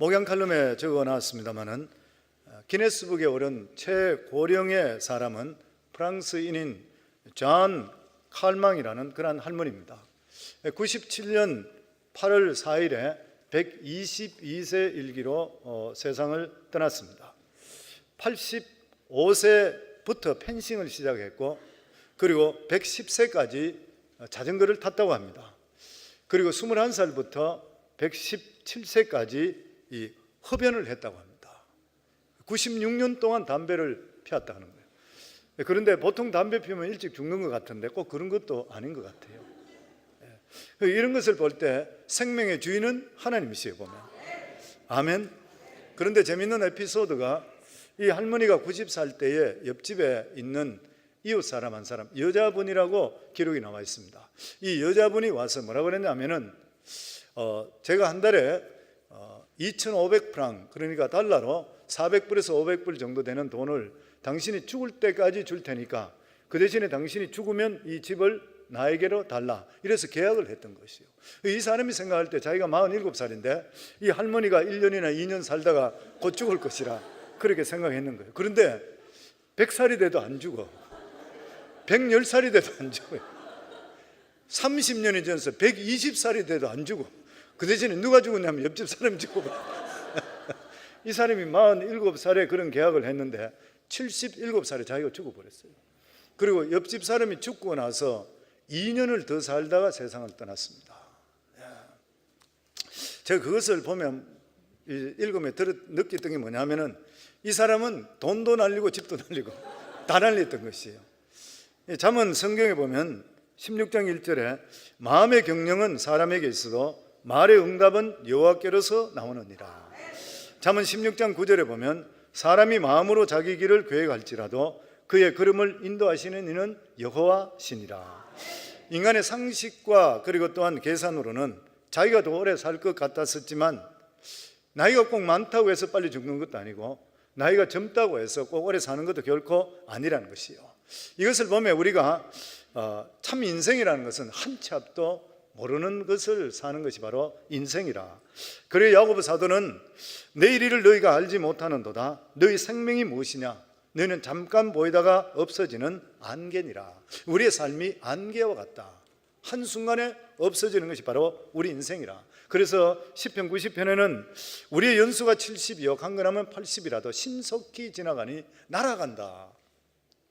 목양 칼럼에 적어놨습니다마는 기네스북에 오른 최고령의 사람은 프랑스인인 존 칼망이라는 그러한 할머니입니다. 97년 8월 4일에 122세 일기로 세상을 떠났습니다. 85세부터 펜싱을 시작했고, 그리고 110세까지 자전거를 탔다고 합니다. 그리고 21살부터 117세까지 이 흡연을 했다고 합니다. 96년 동안 담배를 피웠다는 거예요. 그런데 보통 담배 피우면 일찍 죽는 것 같은데 꼭 그런 것도 아닌 것 같아요. 이런 것을 볼 때 생명의 주인은 하나님이시에요, 보면. 아멘. 그런데 재미있는 에피소드가, 이 할머니가 90살 때에 옆집에 있는 이웃 사람 한 사람, 여자분이라고 기록이 나와 있습니다. 이 여자분이 와서 뭐라고 그랬냐면은 제가 한 달에 2,500프랑, 그러니까 달러로 400불에서 500불 정도 되는 돈을 당신이 죽을 때까지 줄 테니까 그 대신에 당신이 죽으면 이 집을 나에게로 달라, 이래서 계약을 했던 것이요. 이 사람이 생각할 때 자기가 47살인데 이 할머니가 1년이나 2년 살다가 곧 죽을 것이라 그렇게 생각했는 거예요. 그런데 100살이 돼도 안 죽어. 110살이 돼도 안 죽어요. 30년이 지나서 120살이 돼도 안 죽어. 그 대신에 누가 죽었냐면 옆집 사람이 죽어버려. 이 사람이 47살에 그런 계약을 했는데 77살에 자기가 죽어버렸어요. 그리고 옆집 사람이 죽고 나서 2년을 더 살다가 세상을 떠났습니다. 제가 그것을 보면 읽으며 느꼈던 게 뭐냐면은, 이 사람은 돈도 날리고 집도 날리고 다 날렸던 것이에요. 잠언 성경에 보면 16장 1절에 마음의 경영은 사람에게 있어도 말의 응답은 여호와께로서 나오느니라. 잠언 16장 9절에 보면 사람이 마음으로 자기 길을 계획할지라도 그의 걸음을 인도하시는 이는 여호와시니라. 인간의 상식과 그리고 또한 계산으로는 자기가 더 오래 살 것 같았었지만, 나이가 꼭 많다고 해서 빨리 죽는 것도 아니고 나이가 젊다고 해서 꼭 오래 사는 것도 결코 아니라는 것이요. 이것을 보면 우리가 참 인생이라는 것은 한 치 앞도 모르는 것을 사는 것이 바로 인생이라. 그래 야고보 사도는 내일 일을 너희가 알지 못하는도다. 너희 생명이 무엇이냐? 너희는 잠깐 보이다가 없어지는 안개니라. 우리의 삶이 안개와 같다. 한순간에 없어지는 것이 바로 우리 인생이라. 그래서 시편 90편에는 우리의 연수가 70이요 강건하면 80이라도 신속히 지나가니 날아간다.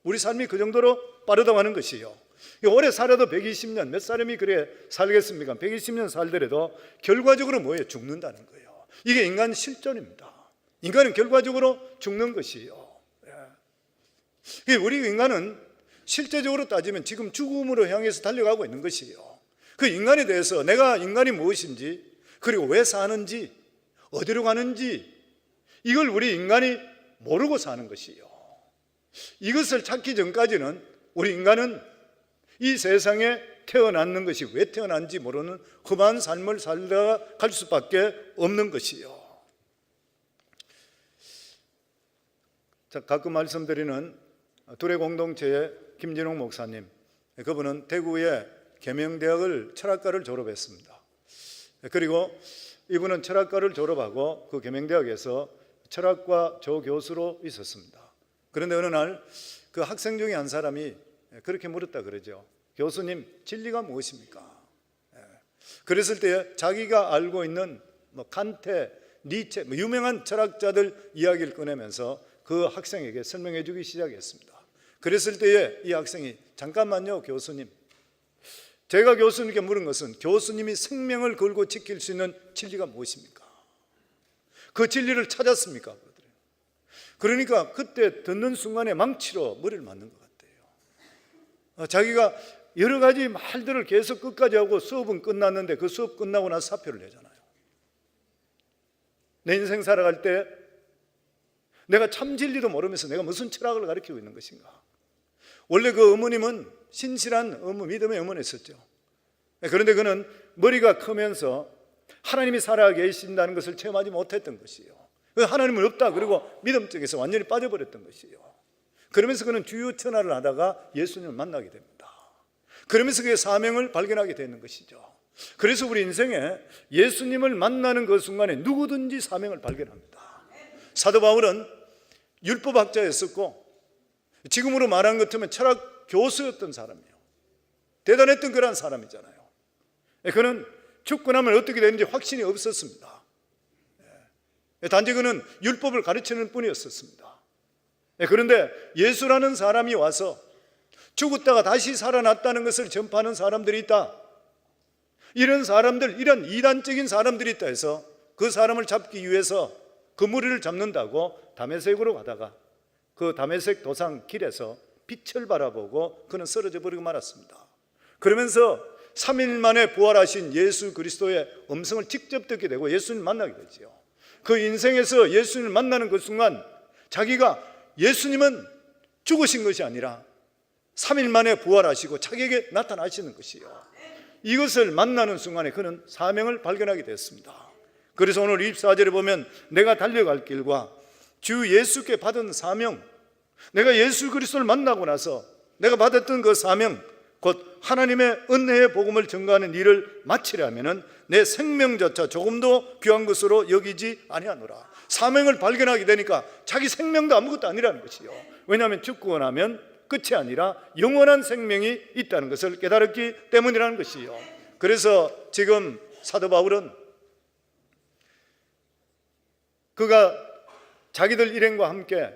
우리 삶이 그 정도로 빠르다고 하는 것이요. 오래 살아도 120년, 몇 사람이 그래 살겠습니까? 120년 살더라도 결과적으로 뭐예요? 죽는다는 거예요. 이게 인간 실존입니다. 인간은 결과적으로 죽는 것이에요. 우리 인간은 실제적으로 따지면 지금 죽음으로 향해서 달려가고 있는 것이에요. 그 인간에 대해서 내가 인간이 무엇인지, 그리고 왜 사는지, 어디로 가는지, 이걸 우리 인간이 모르고 사는 것이에요. 이것을 찾기 전까지는 우리 인간은 이 세상에 태어났는 것이 왜 태어난지 모르는 험한 삶을 살다가 갈 수밖에 없는 것이요. 가끔 말씀드리는 둘의 공동체의 김진홍 목사님, 그분은 대구의 계명대학을 철학과를 졸업했습니다. 그리고 이분은 철학과를 졸업하고 그 계명대학에서 철학과 조교수로 있었습니다. 그런데 어느 날 그 학생 중에 한 사람이 그렇게 물었다 그러죠. 교수님, 진리가 무엇입니까? 그랬을 때 자기가 알고 있는 칸테, 니체, 유명한 철학자들 이야기를 꺼내면서 그 학생에게 설명해 주기 시작했습니다. 그랬을 때에 이 학생이, 잠깐만요 교수님, 제가 교수님께 물은 것은 교수님이 생명을 걸고 지킬 수 있는 진리가 무엇입니까? 그 진리를 찾았습니까? 그러니까 그때 듣는 순간에 망치로 머리를 맞는 것 같아요. 자기가 여러 가지 말들을 계속 끝까지 하고 수업은 끝났는데 그 수업 끝나고 나서 사표를 내잖아요. 내 인생 살아갈 때 내가 참 진리도 모르면서 내가 무슨 철학을 가르치고 있는 것인가. 원래 그 어머님은 신실한 믿음의 어머니였었죠. 그런데 그는 머리가 크면서 하나님이 살아계신다는 것을 체험하지 못했던 것이에요. 하나님은 없다, 그리고 믿음적에서 완전히 빠져버렸던 것이에요. 그러면서 그는 주유천하를 하다가 예수님을 만나게 됩니다. 그러면서 그의 사명을 발견하게 되는 것이죠. 그래서 우리 인생에 예수님을 만나는 그 순간에 누구든지 사명을 발견합니다. 사도 바울은 율법학자였었고 지금으로 말하는 것 같으면 철학 교수였던 사람이에요. 대단했던 그런 사람이잖아요. 그는 죽고 나면 어떻게 되는지 확신이 없었습니다. 단지 그는 율법을 가르치는 뿐이었습니다. 그런데 예수라는 사람이 와서 죽었다가 다시 살아났다는 것을 전파하는 사람들이 있다. 이런 사람들, 이런 이단적인 사람들이 있다 해서 그 사람을 잡기 위해서 그 무리를 잡는다고 다메섹으로 가다가 그 다메섹 도상 길에서 빛을 바라보고 그는 쓰러져 버리고 말았습니다. 그러면서 3일 만에 부활하신 예수 그리스도의 음성을 직접 듣게 되고 예수님을 만나게 되죠. 그 인생에서 예수님을 만나는 그 순간 자기가 예수님은 죽으신 것이 아니라 3일 만에 부활하시고 자기에게 나타나시는 것이요, 이것을 만나는 순간에 그는 사명을 발견하게 됐습니다. 그래서 오늘 24절에 보면 내가 달려갈 길과 주 예수께 받은 사명, 내가 예수 그리스도를 만나고 나서 내가 받았던 그 사명, 곧 하나님의 은혜의 복음을 전가하는 일을 마치려면 내 생명조차 조금도 귀한 것으로 여기지 아니하노라. 사명을 발견하게 되니까 자기 생명도 아무것도 아니라는 것이요, 왜냐하면 죽고 나면 끝이 아니라 영원한 생명이 있다는 것을 깨달았기 때문이라는 것이요. 그래서 지금 사도 바울은 그가 자기들 일행과 함께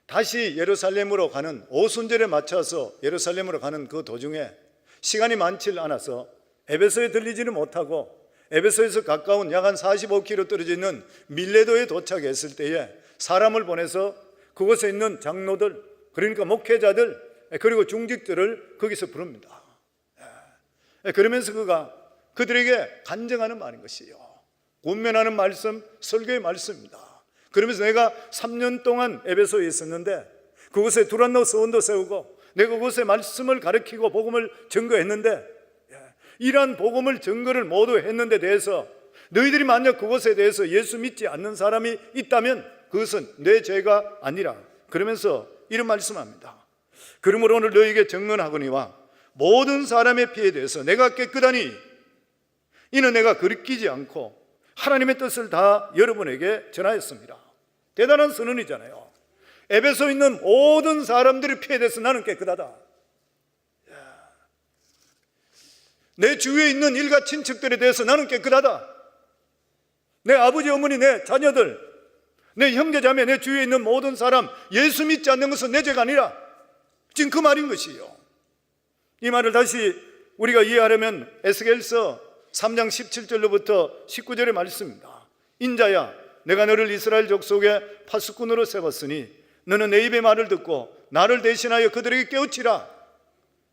다시 예루살렘으로 가는 오순절에 맞춰서 예루살렘으로 가는 그 도중에 시간이 많지 않아서 에베소에 들리지는 못하고 에베소에서 가까운 약 한 45km 떨어져 있는 밀레도에 도착했을 때에 사람을 보내서 그곳에 있는 장로들, 그러니까 목회자들 그리고 중직들을 거기서 부릅니다. 그러면서 그가 그들에게 간증하는 말인 것이요, 권면하는 말씀, 설교의 말씀입니다. 그러면서 내가 3년 동안 에베소에 있었는데 그곳에 두란노 서원도 세우고 내가 그곳에 말씀을 가르치고 복음을 증거했는데, 이러한 복음을 증거를 모두 했는데 대해서 너희들이 만약 그것에 대해서 예수 믿지 않는 사람이 있다면 그것은 내 죄가 아니라, 그러면서 이런 말씀합니다. 그러므로 오늘 너희에게 증언하거니와 모든 사람의 피에 대해서 내가 깨끗하니 이는 내가 거리끼지 않고 하나님의 뜻을 다 여러분에게 전하였습니다. 대단한 선언이잖아요. 에베소에 있는 모든 사람들의 피에 대해서 나는 깨끗하다. 내 주위에 있는 일가 친척들에 대해서 나는 깨끗하다. 내 아버지, 어머니, 내 자녀들, 내 형제, 자매, 내 주위에 있는 모든 사람 예수 믿지 않는 것은 내 죄가 아니라, 지금 그 말인 것이요. 이 말을 다시 우리가 이해하려면 에스겔서 3장 17절로부터 19절의 말씀입니다. 인자야, 내가 너를 이스라엘 족속의 파수꾼으로 세웠으니 너는 내 입의 말을 듣고 나를 대신하여 그들에게 깨우치라.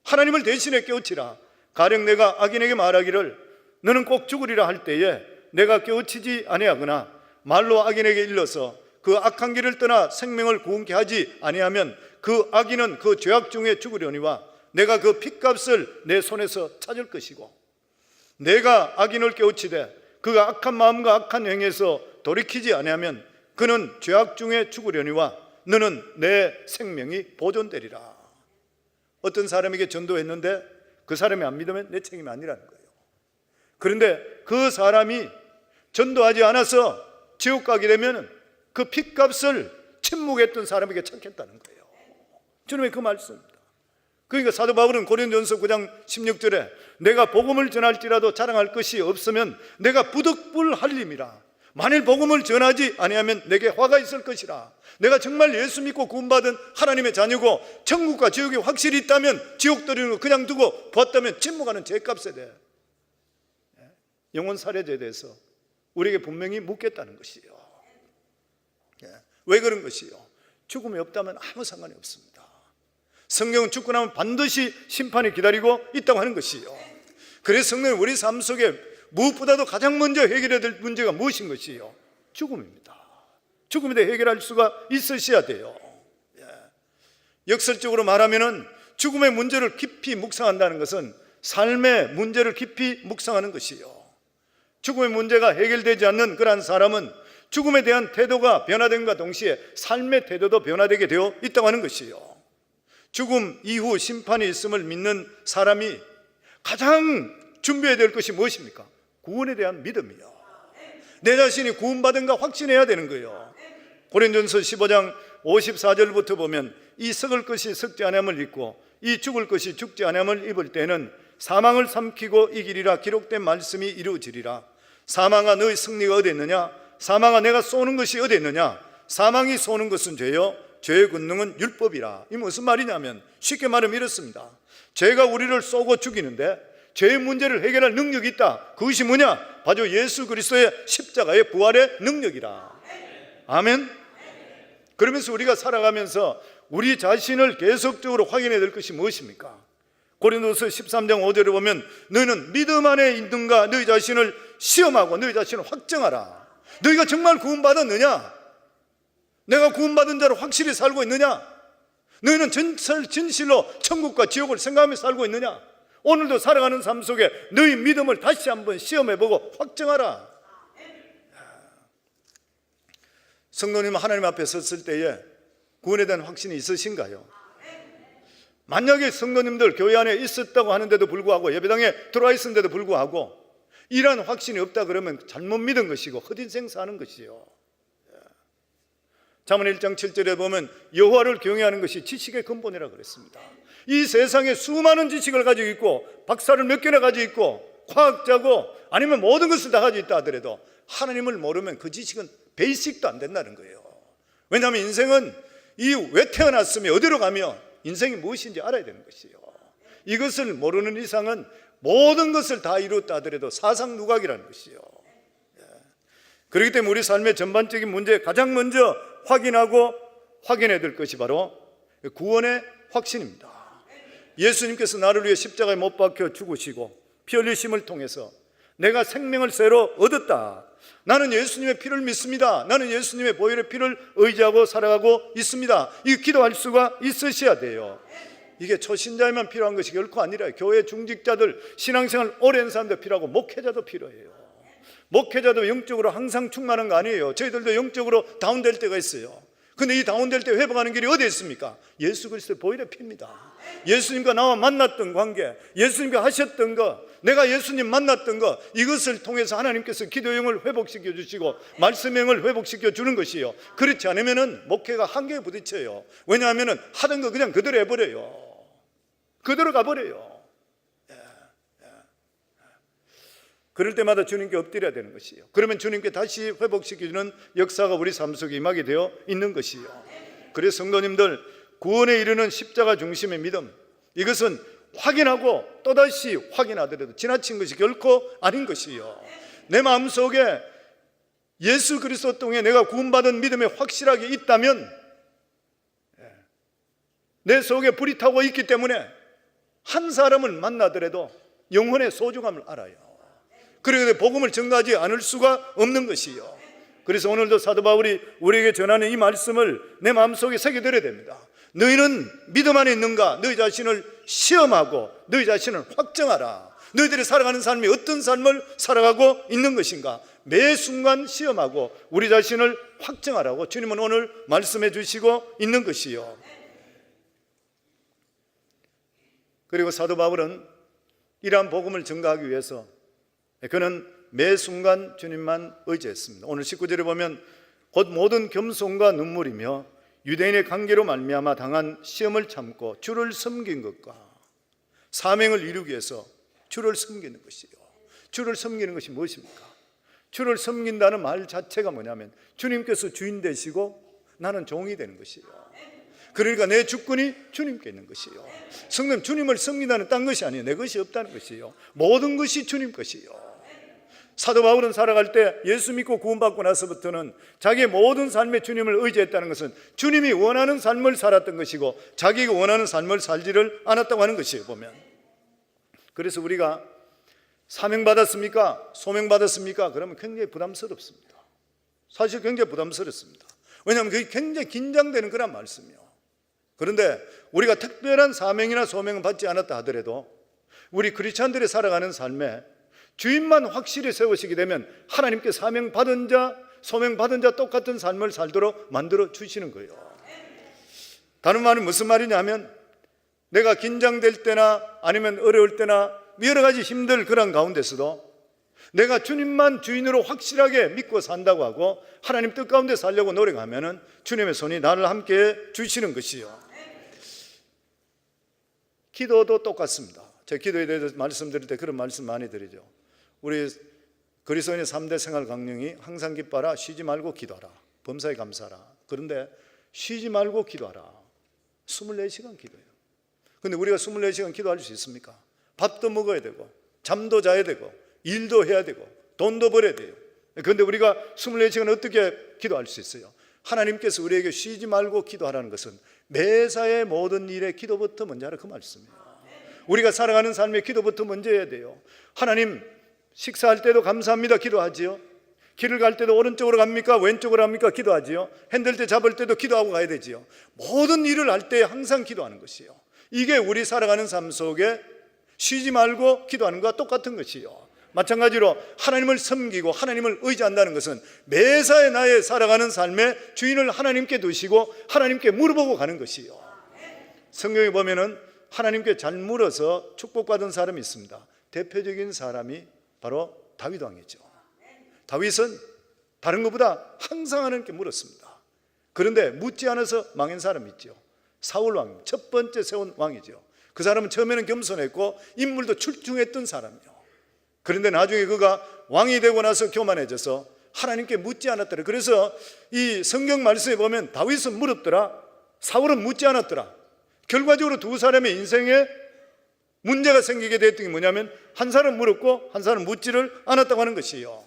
하나님을 대신해 깨우치라. 가령 내가 악인에게 말하기를 너는 꼭 죽으리라 할 때에 내가 깨우치지 아니하거나 말로 악인에게 일러서 그 악한 길을 떠나 생명을 구원케 하지 아니하면 그 악인은 그 죄악 중에 죽으려니와 내가 그 핏값을 내 손에서 찾을 것이고, 내가 악인을 깨우치되 그가 악한 마음과 악한 행위에서 돌이키지 아니하면 그는 죄악 중에 죽으려니와 너는 내 생명이 보존되리라. 어떤 사람에게 전도했는데 그 사람이 안 믿으면 내 책임이 아니라는 거예요. 그런데 그 사람이 전도하지 않아서 지옥 가게 되면 그 핏값을 침묵했던 사람에게 찾겠다는 거예요. 주님의 그 말씀입니다. 그러니까 사도 바울은 고린도전서 9장 16절에 내가 복음을 전할지라도 자랑할 것이 없으면 내가 부득불할림이라. 만일 복음을 전하지 아니하면 내게 화가 있을 것이라. 내가 정말 예수 믿고 구원받은 하나님의 자녀고 천국과 지옥이 확실히 있다면 지옥 들이는 거 그냥 두고 봤다면 침묵하는 죄값에 대해, 영혼 살해죄에 대해서 우리에게 분명히 묻겠다는 것이요. 왜 그런 것이요? 죽음이 없다면 아무 상관이 없습니다. 성경은 죽고 나면 반드시 심판이 기다리고 있다고 하는 것이요. 그래서 성경은 우리 삶 속에 무엇보다도 가장 먼저 해결해야 될 문제가 무엇인 것이요? 죽음입니다. 죽음에 대해 해결할 수가 있으셔야 돼요. 역설적으로 말하면 죽음의 문제를 깊이 묵상한다는 것은 삶의 문제를 깊이 묵상하는 것이요. 죽음의 문제가 해결되지 않는 그러한 사람은 죽음에 대한 태도가 변화됨과 동시에 삶의 태도도 변화되게 되어 있다고 하는 것이요. 죽음 이후 심판이 있음을 믿는 사람이 가장 준비해야 될 것이 무엇입니까? 구원에 대한 믿음이요. 내 자신이 구원받은가 확신해야 되는 거예요. 고린도전서 15장 54절부터 보면 이 썩을 것이 썩지 아니함을 입고 이 죽을 것이 죽지 아니함을 입을 때는 사망을 삼키고 이기리라 기록된 말씀이 이루어지리라. 사망아 너의 승리가 어디 있느냐? 사망아 내가 쏘는 것이 어디 있느냐? 사망이 쏘는 것은 죄요 죄의 권능은 율법이라. 이 무슨 말이냐면 쉽게 말하면 이렇습니다. 죄가 우리를 쏘고 죽이는데 죄의 문제를 해결할 능력이 있다. 그것이 뭐냐? 바로 예수 그리스도의 십자가의 부활의 능력이라. 아멘. 그러면서 우리가 살아가면서 우리 자신을 계속적으로 확인해야 될 것이 무엇입니까? 고린도서 13장 5절에 보면 너희는 믿음 안에 있는가 너희 자신을 시험하고 너희 자신을 확정하라. 너희가 정말 구원받았느냐? 내가 구원받은 자로 확실히 살고 있느냐? 너희는 진실로 천국과 지옥을 생각하며 살고 있느냐? 오늘도 살아가는 삶 속에 너희 믿음을 다시 한번 시험해보고 확정하라. 성도님 하나님 앞에 섰을 때에 구원에 대한 확신이 있으신가요? 만약에 성도님들 교회 안에 있었다고 하는데도 불구하고 예배당에 들어와 있었는데도 불구하고 이러한 확신이 없다 그러면 잘못 믿은 것이고 헛인생 사는 것이요. 잠언 1장 7절에 보면 여호와를 경외하는 것이 지식의 근본이라고 그랬습니다. 이 세상에 수많은 지식을 가지고 있고 박사를 몇 개나 가지고 있고 과학자고 아니면 모든 것을 다 가지고 있다 하더라도 하나님을 모르면 그 지식은 베이직도 안 된다는 거예요. 왜냐하면 인생은 이 왜 태어났으며 어디로 가며 인생이 무엇인지 알아야 되는 것이에요. 이것을 모르는 이상은 모든 것을 다 이뤘다 하더라도 사상 누각이라는 것이에요. 그렇기 때문에 우리 삶의 전반적인 문제 가장 먼저 확인해야 될 것이 바로 구원의 확신입니다. 예수님께서 나를 위해 십자가에 못 박혀 죽으시고 피 흘리심을 통해서 내가 생명을 새로 얻었다. 나는 예수님의 피를 믿습니다. 나는 예수님의 보혈의 피를 의지하고 살아가고 있습니다. 이거 기도할 수가 있으셔야 돼요. 이게 초신자에만 필요한 것이 결코 아니라 교회 중직자들, 신앙생활 오랜 사람도 필요하고 목회자도 필요해요. 목회자도 영적으로 항상 충만한 거 아니에요. 저희들도 영적으로 다운될 때가 있어요. 근데 이 다운될 때 회복하는 길이 어디에 있습니까? 예수 그리스도의 보혈의 피입니다. 예수님과 나와 만났던 관계, 예수님과 하셨던 거, 내가 예수님 만났던 거, 이것을 통해서 하나님께서 기도형을 회복시켜 주시고 말씀형을 회복시켜 주는 것이에요. 그렇지 않으면 목회가 한계에 부딪혀요. 왜냐하면 하던 거 그냥 그대로 해버려요. 그대로 가버려요. 그럴 때마다 주님께 엎드려야 되는 것이에요. 그러면 주님께 다시 회복시켜주는 역사가 우리 삶 속에 임하게 되어 있는 것이에요. 그래서 성도님들, 구원에 이르는 십자가 중심의 믿음, 이것은 확인하고 또다시 확인하더라도 지나친 것이 결코 아닌 것이에요. 내 마음속에 예수 그리스도 통해 내가 구원받은 믿음이 확실하게 있다면 내 속에 불이 타고 있기 때문에 한 사람을 만나더라도 영혼의 소중함을 알아요. 그래서 복음을 전가하지 않을 수가 없는 것이요. 그래서 오늘도 사도 바울이 우리에게 전하는 이 말씀을 내 마음속에 새겨들어야 됩니다. 너희는 믿음 안에 있는가? 너희 자신을 시험하고 너희 자신을 확정하라. 너희들이 살아가는 삶이 어떤 삶을 살아가고 있는 것인가? 매 순간 시험하고 우리 자신을 확정하라고 주님은 오늘 말씀해 주시고 있는 것이요. 그리고 사도 바울은 이러한 복음을 전가하기 위해서 그는 매 순간 주님만 의지했습니다. 오늘 19절에 보면 곧 모든 겸손과 눈물이며 유대인의 관계로 말미암아 당한 시험을 참고 주를 섬긴 것과 사명을 이루기 위해서 주를 섬기는 것이요. 주를 섬기는 것이 무엇입니까? 주를 섬긴다는 말 자체가 뭐냐면 주님께서 주인 되시고 나는 종이 되는 것이요. 그러니까 내 주권이 주님께 있는 것이요. 성도님, 주님을 섬긴다는 딴 것이 아니에요. 내 것이 없다는 것이요. 모든 것이 주님 것이요. 사도 바울은 살아갈 때 예수 믿고 구원받고 나서부터는 자기의 모든 삶에 주님을 의지했다는 것은 주님이 원하는 삶을 살았던 것이고 자기가 원하는 삶을 살지를 않았다고 하는 것이에요. 보면 그래서 우리가 사명받았습니까? 소명받았습니까? 그러면 굉장히 부담스럽습니다. 사실 굉장히 부담스럽습니다. 왜냐하면 그게 굉장히 긴장되는 그런 말씀이에요. 그런데 우리가 특별한 사명이나 소명을 받지 않았다 하더라도 우리 크리스찬들이 살아가는 삶에 주인만 확실히 세우시게 되면 하나님께 사명받은 자, 소명받은 자 똑같은 삶을 살도록 만들어 주시는 거예요. 다른 말은 무슨 말이냐 하면 내가 긴장될 때나 아니면 어려울 때나 여러 가지 힘들 그런 가운데서도 내가 주님만 주인으로 확실하게 믿고 산다고 하고 하나님 뜻 가운데 살려고 노력하면은 주님의 손이 나를 함께 주시는 것이요. 기도도 똑같습니다. 제가 기도에 대해서 말씀드릴 때 그런 말씀 많이 드리죠. 우리 그리스도인의 3대 생활 강령이 항상 기뻐하라, 쉬지 말고 기도하라, 범사에 감사하라. 그런데 쉬지 말고 기도하라. 24시간 기도해요. 근데 우리가 24시간 기도할 수 있습니까? 밥도 먹어야 되고 잠도 자야 되고 일도 해야 되고 돈도 벌어야 돼요. 그런데 우리가 24시간 어떻게 기도할 수 있어요? 하나님께서 우리에게 쉬지 말고 기도하라는 것은 매사의 모든 일에 기도부터 먼저 하라 그 말씀이에요. 우리가 살아가는 삶에 기도부터 먼저 해야 돼요. 하나님, 식사할 때도 감사합니다 기도하지요. 길을 갈 때도 오른쪽으로 갑니까 왼쪽으로 합니까 기도하지요. 핸들대 잡을 때도 기도하고 가야 되지요. 모든 일을 할 때 항상 기도하는 것이요. 이게 우리 살아가는 삶 속에 쉬지 말고 기도하는 것과 똑같은 것이요. 마찬가지로 하나님을 섬기고 하나님을 의지한다는 것은 매사에 나의 살아가는 삶의 주인을 하나님께 두시고 하나님께 물어보고 가는 것이요. 성경에 보면은 하나님께 잘 물어서 축복받은 사람이 있습니다. 대표적인 사람이 바로 다윗 왕이죠. 다윗은 다른 것보다 항상 하나님께 물었습니다. 그런데 묻지 않아서 망한 사람이 있죠. 사울 왕, 첫 번째 세운 왕이죠. 그 사람은 처음에는 겸손했고 인물도 출중했던 사람이요. 그런데 나중에 그가 왕이 되고 나서 교만해져서 하나님께 묻지 않았더라. 그래서 이 성경 말씀에 보면 다윗은 물었더라, 사울은 묻지 않았더라. 결과적으로 두 사람의 인생에 문제가 생기게 됐던 게 뭐냐면 한 사람은 물었고 한 사람은 묻지를 않았다고 하는 것이에요.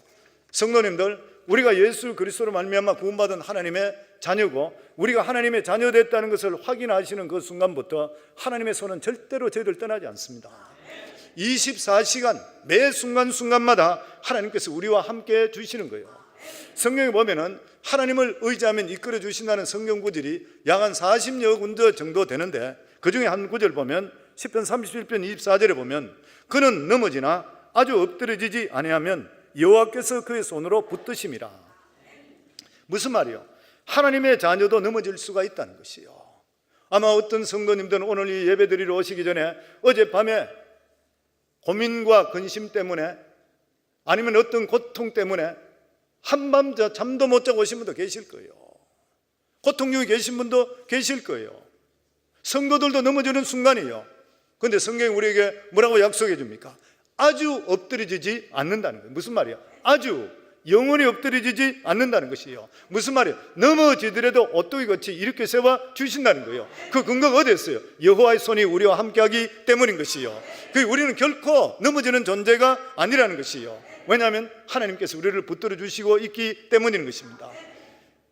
성도님들, 우리가 예수 그리스도로 말미암아 구원받은 하나님의 자녀고 우리가 하나님의 자녀 됐다는 것을 확인하시는 그 순간부터 하나님의 손은 절대로 저희를 떠나지 않습니다. 24시간 매 순간순간마다 하나님께서 우리와 함께 주시는 거예요. 성경에 보면은 하나님을 의지하면 이끌어 주신다는 성경 구절이 약 한 40여 군데 정도 되는데 그 중에 한 구절 보면 10편 31편 24절에 보면 그는 넘어지나 아주 엎드러지지 아니하면 여호와께서 그의 손으로 붙드심이라. 무슨 말이요? 하나님의 자녀도 넘어질 수가 있다는 것이요. 아마 어떤 성도님들은 오늘 이 예배 드리러 오시기 전에 어젯밤에 고민과 근심 때문에 아니면 어떤 고통 때문에 한밤 잠도 못 자고 오신 분도 계실 거예요. 고통 중에 계신 분도 계실 거예요. 성도들도 넘어지는 순간이에요. 그런데 성경이 우리에게 뭐라고 약속해 줍니까? 아주 엎드려지지 않는다는 거예요. 무슨 말이야? 아주 영원히 엎드려지지 않는다는 것이에요. 무슨 말이에요? 넘어지더라도 오뚜기같이 이렇게 세워 주신다는 거예요. 그 근거가 어디 있어요? 여호와의 손이 우리와 함께하기 때문인 것이요. 우리는 결코 넘어지는 존재가 아니라는 것이요. 왜냐하면 하나님께서 우리를 붙들어 주시고 있기 때문인 것입니다.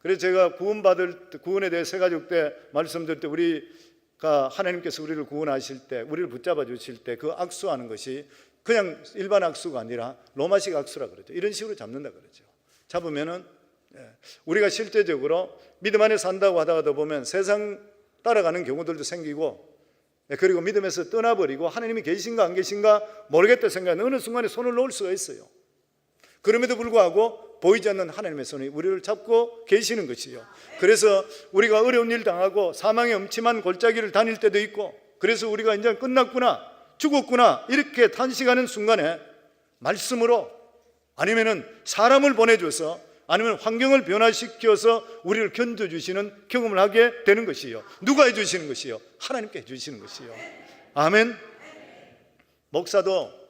그래서 제가 구원에 대해 세 가지 때 말씀드릴 때 우리가 하나님께서 우리를 구원하실 때 우리를 붙잡아 주실 때 그 악수하는 것이 그냥 일반 악수가 아니라 로마식 악수라 그러죠. 이런 식으로 잡는다 그러죠. 잡으면은 우리가 실제적으로 믿음 안에 산다고 하다가도 보면 세상 따라가는 경우들도 생기고 그리고 믿음에서 떠나버리고 하나님이 계신가 안 계신가 모르겠다 생각하는 어느 순간에 손을 놓을 수가 있어요. 그럼에도 불구하고 보이지 않는 하나님의 손이 우리를 잡고 계시는 것이요. 그래서 우리가 어려운 일 당하고 사망의 음침한 골짜기를 다닐 때도 있고 그래서 우리가 이제 끝났구나 죽었구나 이렇게 탄식하는 순간에 말씀으로 아니면은 사람을 보내줘서 아니면 환경을 변화시켜서 우리를 견뎌주시는 경험을 하게 되는 것이요. 누가 해주시는 것이요? 하나님께 해주시는 것이요. 아멘. 목사도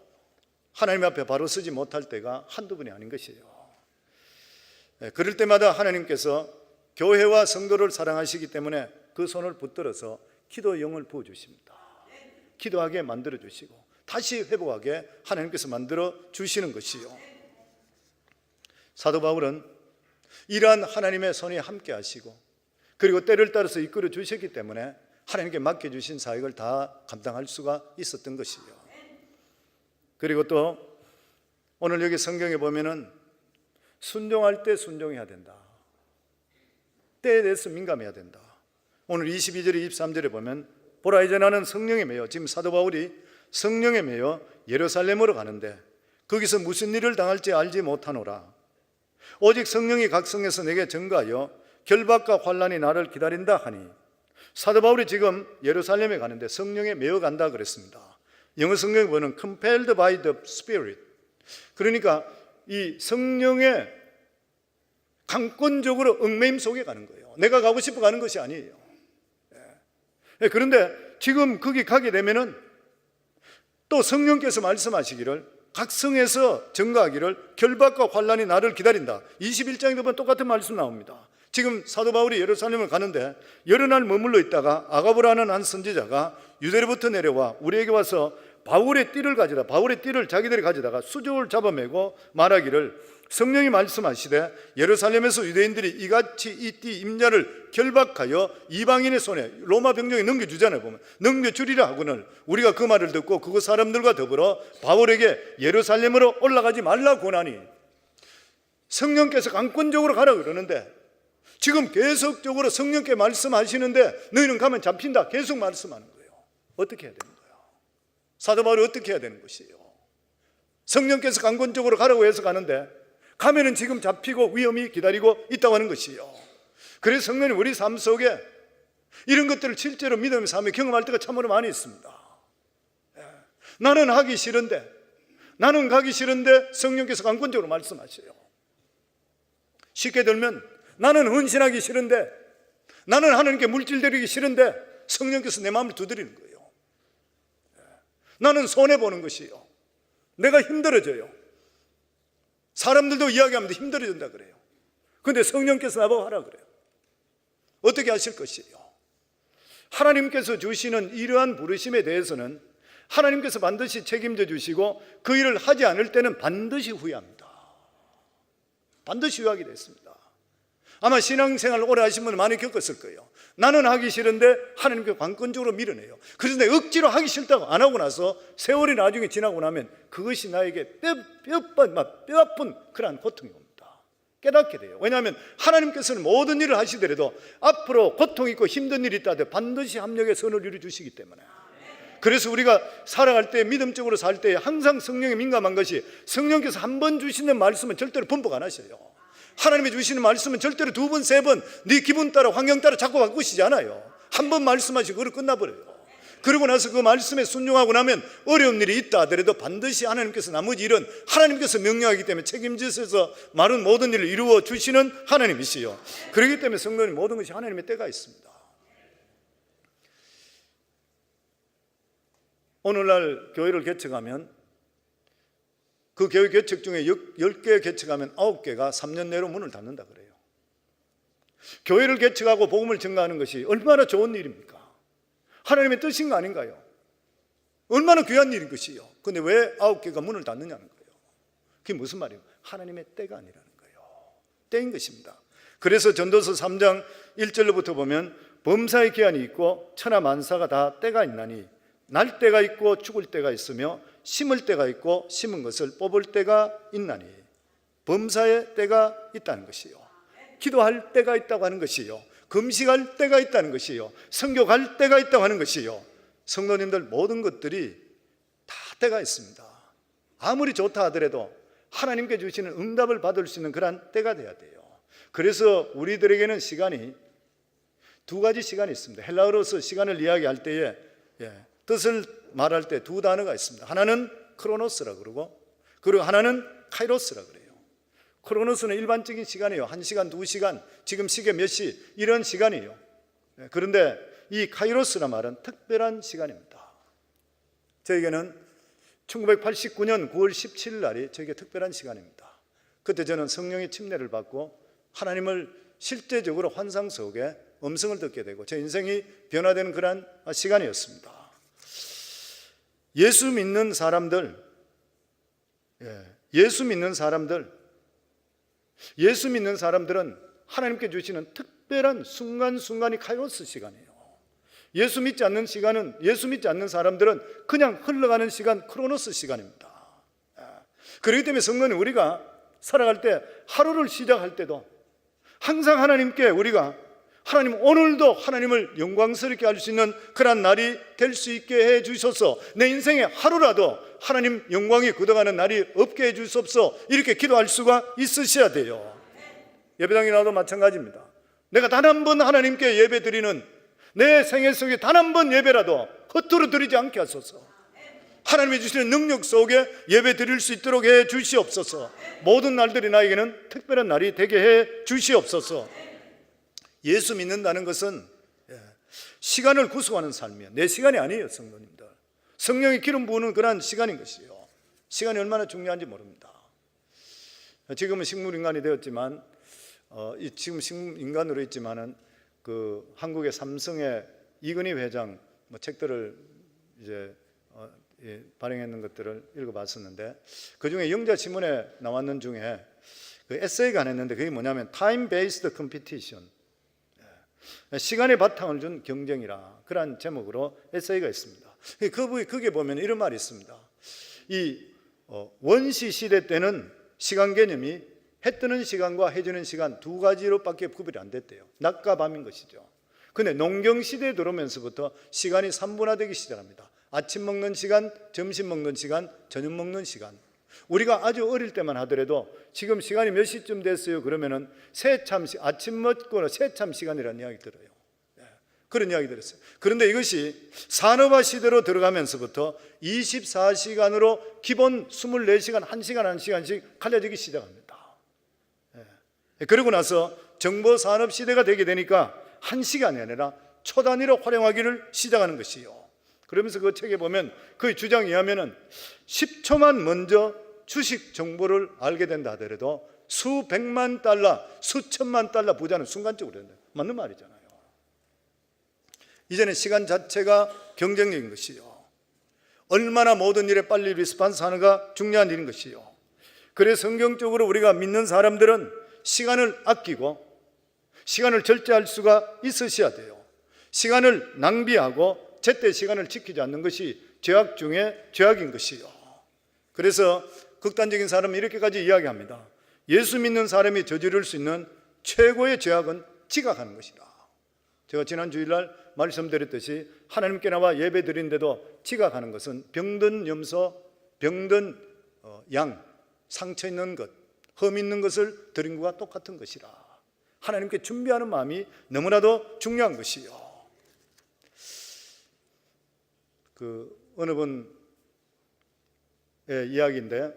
하나님 앞에 바로 서지 못할 때가 한두 번이 아닌 것이에요. 그럴 때마다 하나님께서 교회와 성도를 사랑하시기 때문에 그 손을 붙들어서 기도의 영을 부어주십니다. 기도하게 만들어 주시고 다시 회복하게 하나님께서 만들어 주시는 것이요. 사도 바울은 이러한 하나님의 손이 함께 하시고 그리고 때를 따라서 이끌어 주셨기 때문에 하나님께 맡겨주신 사역을 다 감당할 수가 있었던 것이요. 그리고 또 오늘 여기 성경에 보면은 순종할 때 순종해야 된다. 때에 대해서 민감해야 된다. 오늘 22절에 23절에 보면 보라 이제 나는 성령에 매여, 지금 사도 바울이 성령에 매여 예루살렘으로 가는데 거기서 무슨 일을 당할지 알지 못하노라. 오직 성령이 각성해서 내게 증거하여 결박과 환난이 나를 기다린다 하니. 사도 바울이 지금 예루살렘에 가는데 성령에 매여 간다 그랬습니다. 영어 성경에 보면 compelled by the Spirit. 그러니까 이 성령의 강권적으로 얽매임 속에 가는 거예요. 내가 가고 싶어 가는 것이 아니에요. 그런데 지금 거기 가게 되면은 또 성령께서 말씀하시기를 각 성에서 증거하기를 결박과 환란이 나를 기다린다. 21장에 보면 똑같은 말씀 나옵니다. 지금 사도 바울이 예루살렘을 가는데 여러 날 머물러 있다가 아가보라는 한 선지자가 유대로부터 내려와 우리에게 와서 바울의 띠를 자기들이 가져다가 수족을 잡아매고 말하기를 성령이 말씀하시되 예루살렘에서 유대인들이 이같이 이 띠 임자를 결박하여 이방인의 손에 로마 병정에 넘겨주잖아요. 보면 넘겨주리라 하고는 우리가 그 말을 듣고 그곳 사람들과 더불어 바울에게 예루살렘으로 올라가지 말라 권하니, 성령께서 강권적으로 가라 그러는데 지금 계속적으로 성령께 말씀하시는데 너희는 가면 잡힌다 계속 말씀하는 거예요. 어떻게 해야 되는 거예요? 사도 바울이 어떻게 해야 되는 것이에요? 성령께서 강권적으로 가라고 해서 가는데 가면은 지금 잡히고 위험이 기다리고 있다고 하는 것이에요. 그래서 성령님 우리 삶 속에 이런 것들을 실제로 믿음의 삶에 경험할 때가 참으로 많이 있습니다. 나는 하기 싫은데, 나는 가기 싫은데 성령께서 강권적으로 말씀하셔요. 쉽게 들면 나는 헌신하기 싫은데, 나는 하나님께 물질 드리기 싫은데 성령께서 내 마음을 두드리는 거예요. 나는 손해보는 것이에요. 내가 힘들어져요. 사람들도 이야기하면 힘들어진다 그래요. 그런데 성령께서 나보고 하라 그래요. 어떻게 하실 것이에요? 하나님께서 주시는 이러한 부르심에 대해서는 하나님께서 반드시 책임져 주시고 그 일을 하지 않을 때는 반드시 후회합니다. 반드시 후회하게 됐습니다. 아마 신앙생활을 오래 하신 분은 많이 겪었을 거예요. 나는 하기 싫은데 하나님께 관건적으로 밀어내요. 그런데 억지로 하기 싫다고 안 하고 나서 세월이 나중에 지나고 나면 그것이 나에게 뼈 아픈 그러한 고통이 옵니다. 깨닫게 돼요. 왜냐하면 하나님께서는 모든 일을 하시더라도 앞으로 고통 있고 힘든 일이 있다 하더라도 반드시 합력의 선을 이루어주시기 때문에, 그래서 우리가 살아갈 때 믿음적으로 살 때 항상 성령에 민감한 것이, 성령께서 한 번 주시는 말씀은 절대로 번복 안 하셔요. 하나님이 주시는 말씀은 절대로 두 번, 세 번 네 기분 따라 환경 따라 자꾸 바꾸시지 않아요. 한 번 말씀하시고 그걸 끝나버려요. 그러고 나서 그 말씀에 순종하고 나면 어려운 일이 있다 하더라도 반드시 하나님께서 나머지 일은 하나님께서 명령하기 때문에 책임지셔서 말은 모든 일을 이루어 주시는 하나님이시요. 그렇기 때문에 성도님 모든 것이 하나님의 때가 있습니다. 오늘날 교회를 개척하면 그 교회 개척 중에 10개 개척하면 9개가 3년 내로 문을 닫는다 그래요. 교회를 개척하고 복음을 증거하는 것이 얼마나 좋은 일입니까? 하나님의 뜻인 거 아닌가요? 얼마나 귀한 일인 것이요. 그런데 왜 9개가 문을 닫느냐는 거예요. 그게 무슨 말이에요? 하나님의 때가 아니라는 거예요. 때인 것입니다. 그래서 전도서 3장 1절로부터 보면 범사의 기한이 있고 천하 만사가 다 때가 있나니 날 때가 있고 죽을 때가 있으며 심을 때가 있고 심은 것을 뽑을 때가 있나니, 범사의 때가 있다는 것이요. 기도할 때가 있다고 하는 것이요. 금식할 때가 있다는 것이요. 선교갈 때가 있다고 하는 것이요. 성도님들 모든 것들이 다 때가 있습니다. 아무리 좋다 하더라도 하나님께 주시는 응답을 받을 수 있는 그런 때가 돼야 돼요. 그래서 우리들에게는 시간이 두 가지 시간이 있습니다. 헬라어로서 시간을 이야기할 때에 뜻을 말할 때 두 단어가 있습니다. 하나는 크로노스라 그러고, 그리고 하나는 카이로스라 그래요. 크로노스는 일반적인 시간이에요. 1시간, 2시간, 지금 시계 몇 시, 이런 시간이에요. 그런데 이 카이로스라 말은 특별한 시간입니다. 저에게는 1989년 9월 17일 날이 저에게 특별한 시간입니다. 그때 저는 성령의 침례를 받고 하나님을 실제적으로 환상 속에 음성을 듣게 되고 제 인생이 변화되는 그런 시간이었습니다. 예수 믿는 사람들은 하나님께 주시는 특별한 순간순간이 카이로스 시간이에요. 예수 믿지 않는 사람들은 그냥 흘러가는 시간, 크로노스 시간입니다. 그렇기 때문에 성도는 우리가 살아갈 때, 하루를 시작할 때도 항상 하나님께 우리가 하나님 오늘도 하나님을 영광스럽게 할 수 있는 그런 날이 될 수 있게 해 주셔서 내 인생에 하루라도 하나님 영광이 굳어가는 날이 없게 해 주옵소서, 이렇게 기도할 수가 있으셔야 돼요. 예배당에 나와도 마찬가지입니다. 내가 단 한 번 하나님께 예배 드리는 내 생애 속에 단 한 번 예배라도 헛되이 드리지 않게 하소서. 하나님이 주시는 능력 속에 예배 드릴 수 있도록 해 주시옵소서. 모든 날들이 나에게는 특별한 날이 되게 해 주시옵소서. 예수 믿는다는 것은 시간을 구속하는 삶이에요. 내 시간이 아니에요, 성도님들. 성령의 기름 부으는 그러한 시간인 것이요. 시간이 얼마나 중요한지 모릅니다. 지금은 식물인간이 되었지만 지금 식물인간으로 있지만은 그 한국의 삼성의 이건희 회장 책들을 이제 발행했는 것들을 읽어봤었는데, 그 중에 영자신문에 나왔는 중에 그 에세이가 하나 있는데, 그게 뭐냐면 Time Based Competition, 시간의 바탕을 준 경쟁이라, 그러한 제목으로 에세이가 있습니다. 거기에 보면 이런 말이 있습니다. 이 원시 시대 때는 시간 개념이 해 뜨는 시간과 해 지는 시간 두 가지로밖에 구별이 안 됐대요. 낮과 밤인 것이죠. 근데 농경 시대에 들어오면서부터 시간이 3분화되기 시작합니다. 아침 먹는 시간, 점심 먹는 시간, 저녁 먹는 시간. 우리가 아주 어릴 때만 하더라도 지금 시간이 몇 시쯤 됐어요 그러면은 아침 먹고 새참 시간이라는 이야기 들어요. 그런 이야기 들었어요. 그런데 이것이 산업화 시대로 들어가면서부터 24시간으로 기본 24시간, 1시간씩 갈려지기 시작합니다. 그러고 나서 정보 산업 시대가 되게 되니까 1시간이 아니라 초 단위로 활용하기를 시작하는 것이요. 그러면서 그 책에 보면 그 주장에 의하면은 10초만 먼저 주식 정보를 알게 된다 하더라도 수백만 달러, 수천만 달러 부자는 순간적으로 된다. 맞는 말이잖아요. 이제는 시간 자체가 경쟁력인 것이요. 얼마나 모든 일에 빨리 리스폰스 하는가 중요한 일인 것이요. 그래서 성경적으로 우리가 믿는 사람들은 시간을 아끼고 시간을 절제할 수가 있으셔야 돼요. 시간을 낭비하고 제때 시간을 지키지 않는 것이 죄악 중에 죄악인 것이요. 그래서 극단적인 사람은 이렇게까지 이야기합니다. 예수 믿는 사람이 저지를 수 있는 최고의 죄악은 지각하는 것이다. 제가 지난 주일날 말씀드렸듯이 하나님께 나와 예배 드린데도 지각하는 것은 병든 염소, 병든 양, 상처 있는 것, 흠 있는 것을 드린 것과 똑같은 것이라. 하나님께 준비하는 마음이 너무나도 중요한 것이요. 어느 분의 이야기인데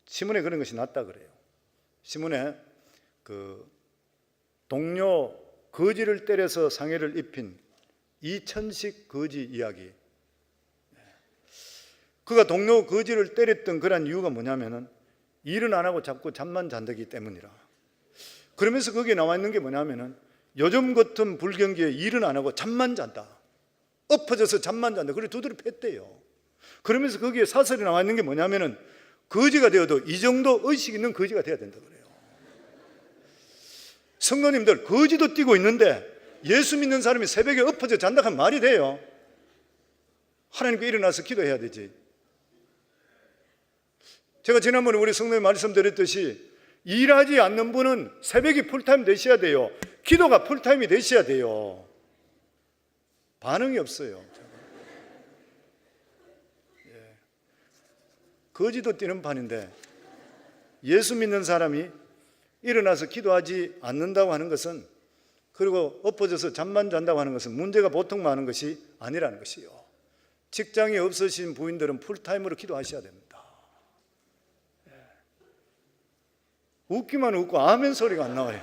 신문에 그런 것이 났다 그래요. 신문에 동료 거지를 때려서 상해를 입힌 이천식 거지 이야기. 그가 동료 거지를 때렸던 그런 이유가 뭐냐면은 일은 안 하고 자꾸 잠만 잔다기 때문이라. 그러면서 거기에 나와 있는 게 뭐냐면은 요즘 같은 불경기에 일은 안 하고 잠만 잔다. 엎어져서 잠만 잔다. 그래 두드려 팼대요. 그러면서 거기에 사설이 나와 있는 게 뭐냐면은 거지가 되어도 이 정도 의식 있는 거지가 돼야 된다 그래요. 성도님들, 거지도 뛰고 있는데 예수 믿는 사람이 새벽에 엎어져 잔다 하면 말이 돼요? 하나님께 일어나서 기도해야 되지. 제가 지난번에 우리 성도님 말씀드렸듯이 일하지 않는 분은 새벽이 풀타임 되셔야 돼요. 기도가 풀타임이 되셔야 돼요. 반응이 없어요. 거지도 뛰는 판인데 예수 믿는 사람이 일어나서 기도하지 않는다고 하는 것은, 그리고 엎어져서 잠만 잔다고 하는 것은 문제가 보통 많은 것이 아니라는 것이요. 직장이 없으신 부인들은 풀타임으로 기도하셔야 됩니다. 웃기만 웃고 아멘 소리가 안 나와요.